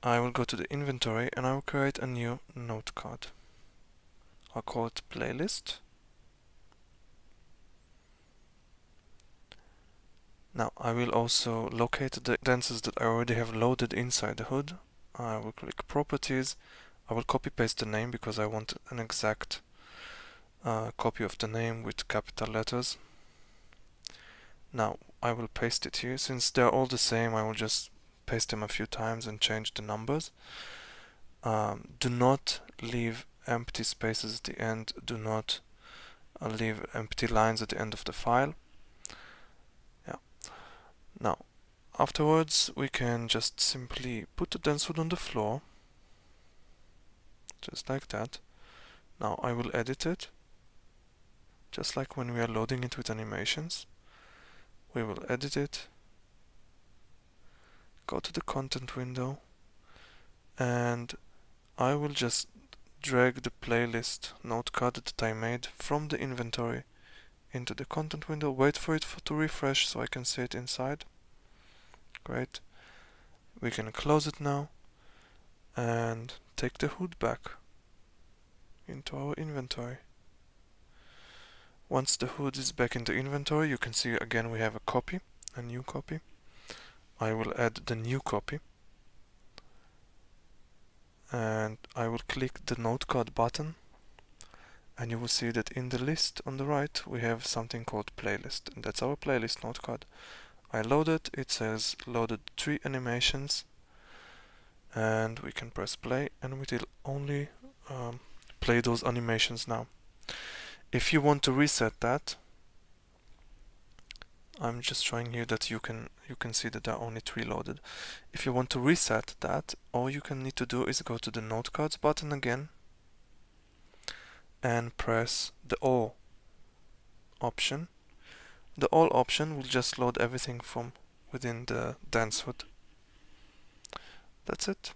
I will go to the inventory and I will create a new note card. I'll call it playlist. Now I will also locate the dances that I already have loaded inside the HUD. I will click properties. I will copy paste the name because I want an exact copy of the name with capital letters. Now I will paste it here. Since they're all the same, I will just paste them a few times and change the numbers. Do not leave empty spaces at the end. Do not leave empty lines at the end of the file. Yeah. Now, afterwards, we can just simply put the dance HUD on the floor, just like that. Now I will edit it, just like when we are loading it with animations. We will edit it, go to the content window, and I will just drag the playlist note card that I made from the inventory into the content window, wait for it to refresh so I can see it inside. Great. We can close it now and take the HUD back into our inventory. Once the HUD is back in the inventory, you can see again we have a new copy. I will add the new copy and I will click the note card button, and you will see that in the list on the right we have something called playlist, and that's our playlist note card. I load it, it says loaded 3 animations, and we can press play and we will only play those animations now. If you want to reset that, I'm just showing here that you can see that there are only 3 loaded. If you want to reset that, all you can need to do is go to the Notecards button again and press the All option. The All option will just load everything from within the dance HUD. That's it.